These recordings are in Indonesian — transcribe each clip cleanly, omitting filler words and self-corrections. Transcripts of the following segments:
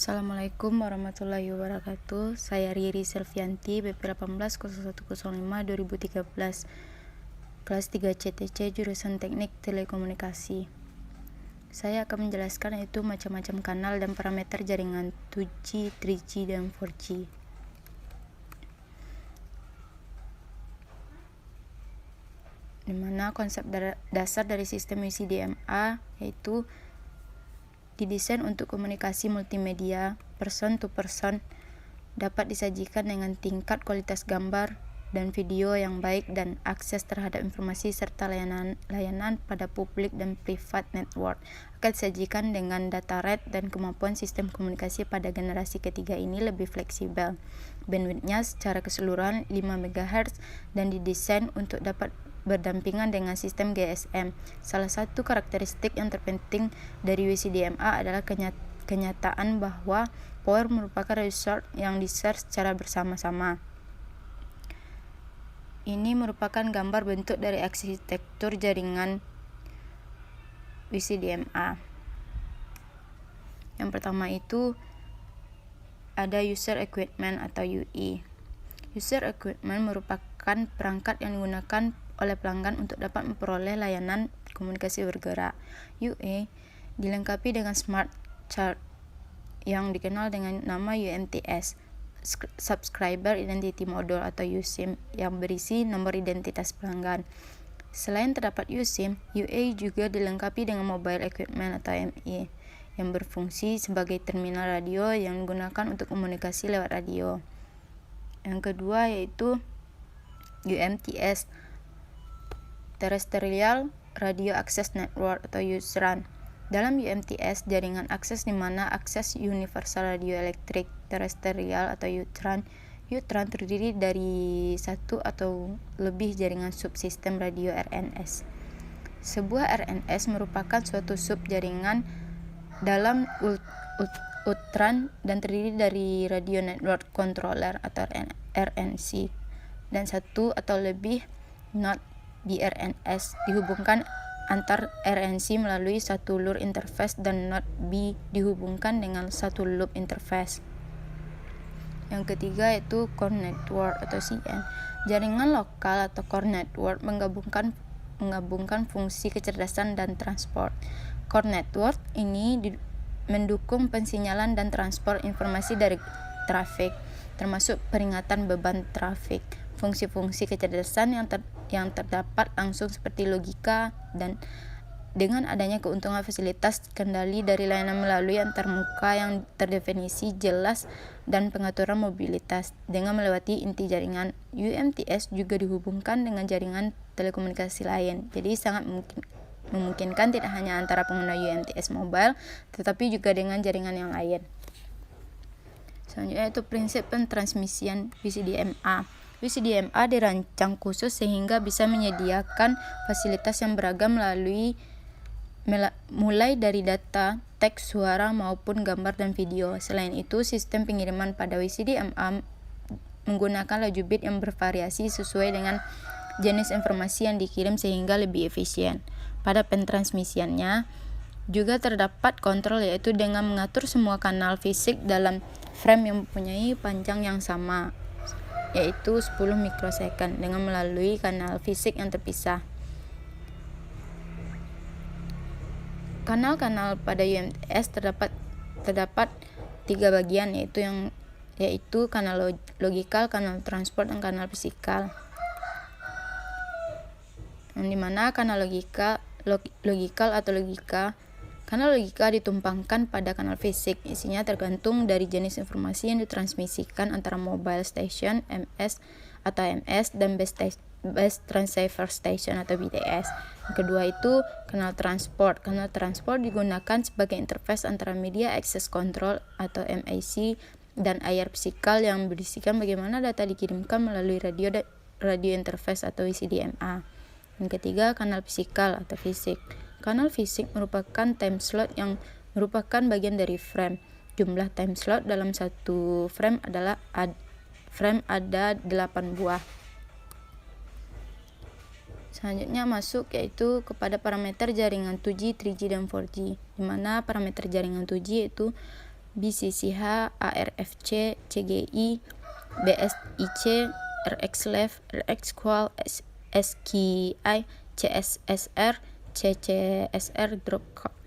Assalamualaikum warahmatullahi wabarakatuh. Saya Riri Selvianti, BP 180105 2013, kelas 3 CTC jurusan Teknik Telekomunikasi. Saya akan menjelaskan itu macam-macam kanal dan parameter jaringan 2G, 3G, dan 4G. Di mana konsep dasar dari sistem WCDMA yaitu didesain untuk komunikasi multimedia person to person, dapat disajikan dengan tingkat kualitas gambar dan video yang baik dan akses terhadap informasi serta layanan pada publik dan private network. Akan disajikan dengan data rate dan kemampuan sistem komunikasi pada generasi ketiga ini lebih fleksibel. Bandwidth-nya secara keseluruhan 5 MHz dan didesain untuk dapat berdampingan dengan sistem GSM. Salah satu karakteristik yang terpenting dari WCDMA adalah kenyataan bahwa power merupakan resource yang di-share secara bersama-sama. Ini merupakan gambar bentuk dari arsitektur jaringan WCDMA. Yang pertama itu ada user equipment atau UI. User equipment merupakan perangkat yang digunakan oleh pelanggan untuk dapat memperoleh layanan komunikasi bergerak. UE dilengkapi dengan smart card yang dikenal dengan nama UMTS, Subscriber Identity Module atau USIM, yang berisi nomor identitas pelanggan. Selain terdapat USIM, UE juga dilengkapi dengan Mobile Equipment atau ME yang berfungsi sebagai terminal radio yang digunakan untuk komunikasi lewat radio. Yang kedua yaitu UMTS, Terrestrial Radio Access Network atau USRAN. Dalam UMTS, jaringan akses di mana akses universal radio elektrik terestrial atau UTRAN. UTRAN terdiri dari satu atau lebih jaringan subsistem radio RNS. Sebuah RNS merupakan suatu sub jaringan dalam UTRAN dan terdiri dari Radio Network Controller atau RNC dan satu atau lebih node di RNS dihubungkan antar RNC melalui satu loop interface dan node B dihubungkan dengan satu loop interface. Yang ketiga yaitu core network atau CN. Jaringan lokal atau core network menggabungkan fungsi kecerdasan dan transport. Core network ini mendukung pensinyalan dan transport informasi dari trafik, termasuk peringatan beban trafik. Fungsi-fungsi kecerdasan yang terdapat langsung seperti logika dan dengan adanya keuntungan fasilitas kendali dari layanan melalui antarmuka yang terdefinisi jelas dan pengaturan mobilitas dengan melewati inti jaringan. UMTS juga dihubungkan dengan jaringan telekomunikasi lain, jadi sangat memungkinkan tidak hanya antara pengguna UMTS mobile tetapi juga dengan jaringan yang lain. Selanjutnya itu prinsip pentransmisian WCDMA. WCDMA dirancang khusus sehingga bisa menyediakan fasilitas yang beragam mulai dari data, teks, suara maupun gambar dan video. Selain itu, sistem pengiriman pada WCDMA menggunakan laju bit yang bervariasi sesuai dengan jenis informasi yang dikirim sehingga lebih efisien. Pada pentransmisiannya juga terdapat kontrol, yaitu dengan mengatur semua kanal fisik dalam frame yang mempunyai panjang yang sama, yaitu 10 mikrosecond dengan melalui kanal fisik yang terpisah. Kanal-kanal pada UMTS terdapat 3 bagian, yaitu kanal logikal, kanal transport, dan kanal fisikal. Yang dimana kanal logikal atau logika, kanal logika ditumpangkan pada kanal fisik. Isinya tergantung dari jenis informasi yang ditransmisikan antara mobile station MS dan base transceiver station atau BTS. Yang kedua itu kanal transport. Kanal transport digunakan sebagai interface antara media access control atau MAC dan IR fisikal yang berisikan bagaimana data dikirimkan melalui radio interface atau WCDMA. Yang ketiga kanal fisikal atau fisik. Kanal fisik merupakan time slot yang merupakan bagian dari frame. Jumlah time slot dalam satu frame ada 8 buah. Selanjutnya masuk yaitu kepada parameter jaringan 2G, 3G, dan 4G. Di mana parameter jaringan 2G yaitu BCCH, ARFC, CGI, BSIC, RxLev, RxQual, SKI, CSSR, CCSR,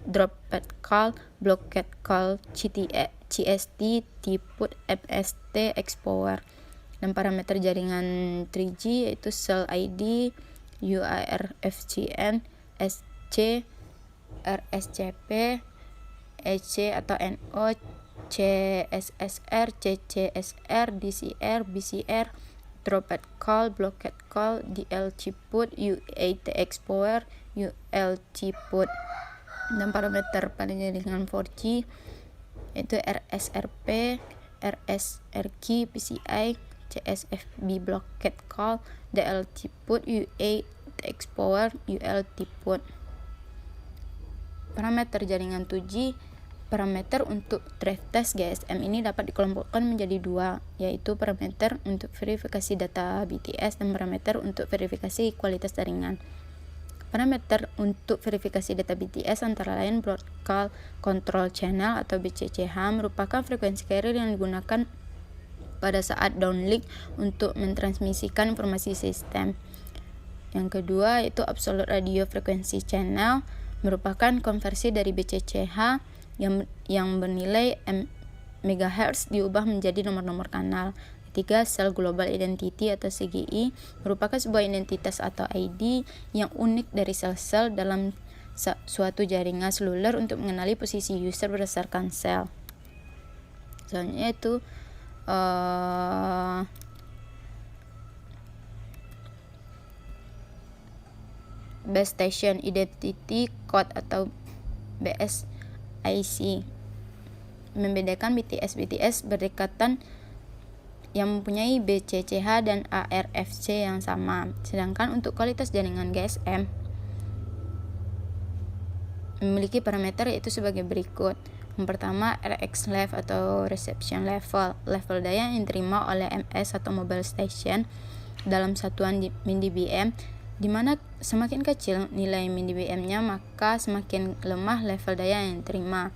Dropcall, Blockcall, CST, Tiput, MST, Xpower. Dan parameter jaringan 3G yaitu Cell ID, UARFCN, SC, RSCP, EC atau NO, CSSR, CCSR, DCR, BCR, Droplet Call, Blockade Call, DLC Put, UAT Xpower, ULC Put. Dan parameter pada jaringan 4G yaitu RSRP, RSRQ, PCI, CSFB Blockade Call, DLT Put, UAT Xpower, ULT Put. Parameter jaringan 2G. Parameter untuk drive test GSM ini dapat dikelompokkan menjadi dua, yaitu parameter untuk verifikasi data BTS dan parameter untuk verifikasi kualitas jaringan. Parameter untuk verifikasi data BTS antara lain Broadcast Control Channel atau BCCH merupakan frekuensi carrier yang digunakan pada saat downlink untuk mentransmisikan informasi sistem. Yang kedua yaitu Absolute Radio Frequency Channel, merupakan konversi dari BCCH yang bernilai MHz diubah menjadi nomor-nomor kanal. Ketiga, Cell Global Identity atau CGI merupakan sebuah identitas atau ID yang unik dari sel-sel dalam suatu jaringan seluler untuk mengenali posisi user berdasarkan sel. Selanjutnya itu Base Station Identity Code atau BSIC membedakan BTS berdekatan yang mempunyai BCCH dan ARFC yang sama. Sedangkan untuk kualitas jaringan GSM memiliki parameter yaitu sebagai berikut. Yang pertama, RxLev atau Reception Level, level daya yang diterima oleh MS atau Mobile Station dalam satuan min/dBm, di mana semakin kecil nilai min/dBm-nya maka semakin lemah level daya yang diterima.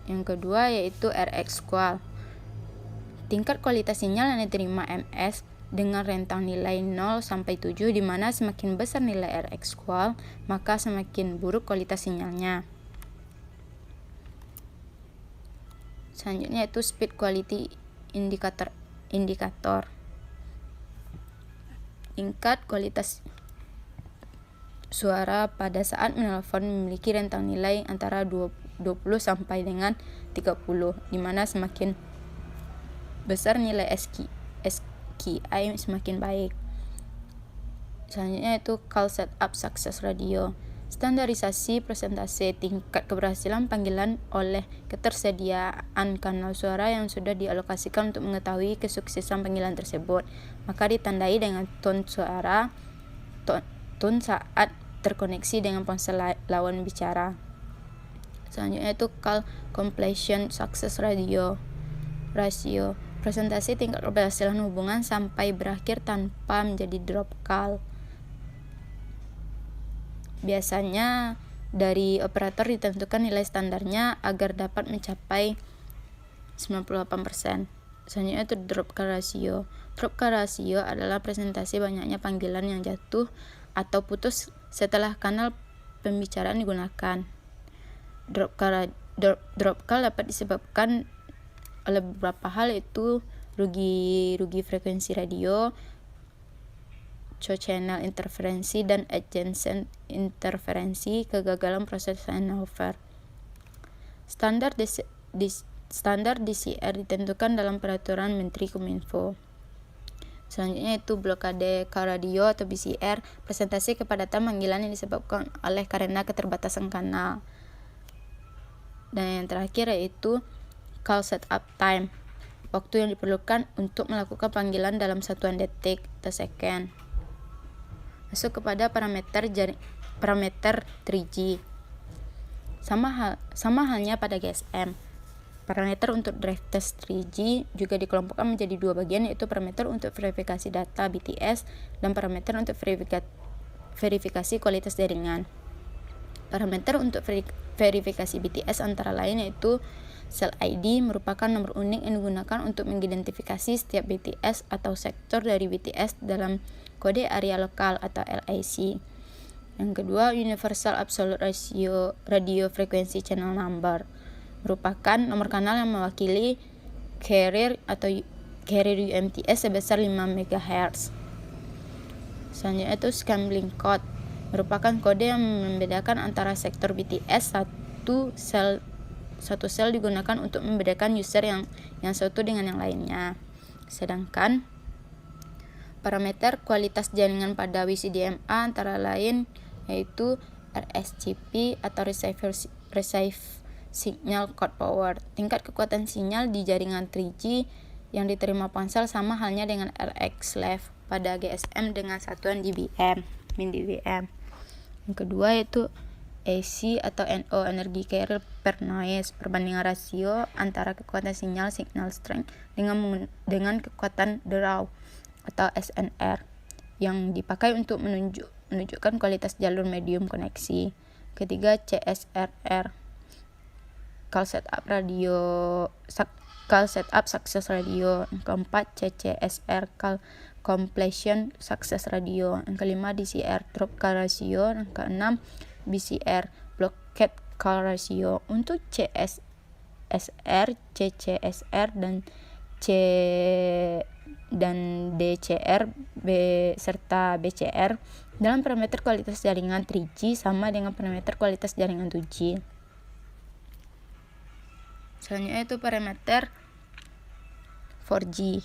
Yang kedua yaitu RxQual, tingkat kualitas sinyal yang diterima MS dengan rentang nilai 0 sampai 7, di mana semakin besar nilai RxQual maka semakin buruk kualitas sinyalnya. Selanjutnya itu Speed Quality Indicator. Tingkat kualitas suara pada saat menelpon memiliki rentang nilai antara 20 sampai dengan 30, di mana semakin besar nilai SKI semakin baik. Selanjutnya itu Call Setup Success Radio, standarisasi presentasi tingkat keberhasilan panggilan oleh ketersediaan kanal suara yang sudah dialokasikan untuk mengetahui kesuksesan panggilan tersebut, maka ditandai dengan tone suara tone saat terkoneksi dengan ponsel lawan bicara. Selanjutnya itu Call Completion Success Ratio, presentasi tingkat keberhasilan hubungan sampai berakhir tanpa menjadi drop call. Biasanya dari operator ditentukan nilai standarnya agar dapat mencapai 98%. Selanjutnya itu drop call ratio. Drop call ratio adalah presentasi banyaknya panggilan yang jatuh atau putus setelah kanal pembicaraan digunakan. Drop call dapat disebabkan oleh beberapa hal, yaitu rugi frekuensi radio, channel interferensi dan adjacent interferensi, kegagalan proses handover. Standar DCR ditentukan dalam peraturan Menteri Kominfo. Selanjutnya itu blokade call radio atau BCR, presentasi kepadatan panggilan yang disebabkan oleh karena keterbatasan kanal. Dan yang terakhir yaitu call setup time, waktu yang diperlukan untuk melakukan panggilan dalam satuan detik atau second. Masuk kepada parameter 3G. Sama halnya pada GSM. Parameter untuk drive test 3G juga dikelompokkan menjadi dua bagian, yaitu parameter untuk verifikasi data BTS dan parameter untuk verifikasi kualitas jaringan. Parameter untuk verifikasi BTS antara lain yaitu Cell ID merupakan nomor unik yang digunakan untuk mengidentifikasi setiap BTS atau sektor dari BTS dalam kode area lokal atau LAC. Yang kedua, Universal Absolute Radio Frequency Channel Number merupakan nomor kanal yang mewakili carrier UMTS sebesar 5 MHz. Selanjutnya itu Scambling Code merupakan kode yang membedakan antara sektor BTS. Satu sel digunakan untuk membedakan user yang satu dengan yang lainnya. Sedangkan parameter kualitas jaringan pada WCDMA antara lain yaitu RSCP atau Receive Signal Code Power. Tingkat kekuatan sinyal di jaringan 3G yang diterima ponsel sama halnya dengan RX-Slave pada GSM dengan satuan dBm, min dBm. Yang kedua yaitu AC atau NO, Energy Carrier per Noise, perbandingan rasio antara kekuatan signal strength dengan kekuatan draw atau SNR yang dipakai untuk menunjukkan kualitas jalur medium koneksi. Ketiga, CSRR, Call Setup Success Radio. Yang keempat, CCSR, Call Completion Success Radio. Yang kelima, DCR, Drop Call Ratio. Yang keenam, BCR, Blockade Call Ratio. Untuk CSSR, CCSR dan DCR serta BCR dalam parameter kualitas jaringan 3G sama dengan parameter kualitas jaringan 2G. Selanjutnya itu parameter 4G.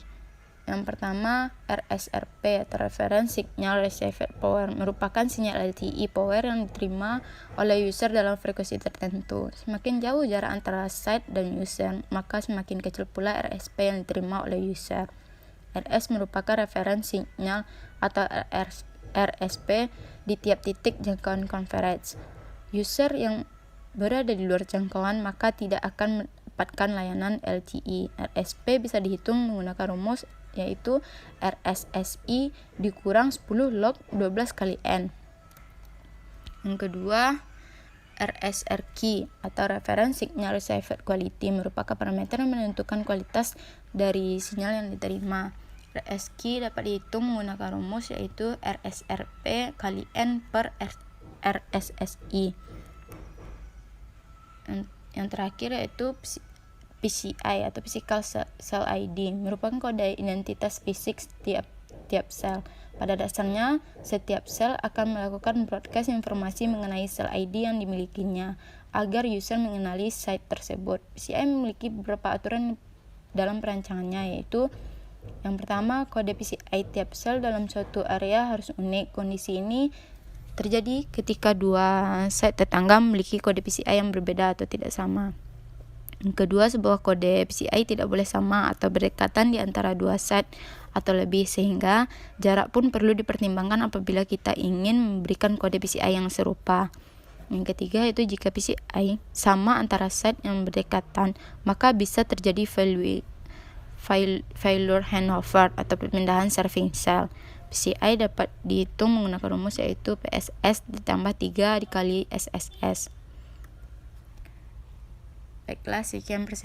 Yang pertama, RSRP atau Reference Signal Receiver Power merupakan sinyal LTE power yang diterima oleh user dalam frekuensi tertentu. Semakin jauh jarak antara site dan user, maka semakin kecil pula RSP yang diterima oleh user. RS merupakan reference signal atau RSP di tiap titik jangkauan coverage. User yang berada di luar jangkauan maka tidak akan mendapatkan layanan LTE. RSP bisa dihitung menggunakan rumus yaitu RSSI dikurang 10 log 12 kali N. Yang kedua, RSRQ atau Reference Signal Receiver Quality merupakan parameter yang menentukan kualitas dari sinyal yang diterima. RSQ dapat dihitung menggunakan rumus yaitu RSRP kali N per RSSI. Yang terakhir yaitu PCI atau Physical Cell ID merupakan kode identitas fisik tiap sel. Pada dasarnya, setiap sel akan melakukan broadcast informasi mengenai sel ID yang dimilikinya agar user mengenali site tersebut. PCI memiliki beberapa aturan dalam perancangannya, yaitu yang pertama, kode PCI tiap sel dalam suatu area harus unik. Kondisi ini terjadi ketika dua site tetangga memiliki kode PCI yang berbeda atau tidak sama. Yang kedua, sebuah kode PCI tidak boleh sama atau berdekatan di antara dua site atau lebih, sehingga jarak pun perlu dipertimbangkan apabila kita ingin memberikan kode PCI yang serupa. Yang ketiga, itu jika PCI sama antara site yang berdekatan, maka bisa terjadi failure handover atau perpindahan serving cell. PCI dapat dihitung menggunakan rumus yaitu PSS ditambah 3 dikali SSS. Baiklah, sekian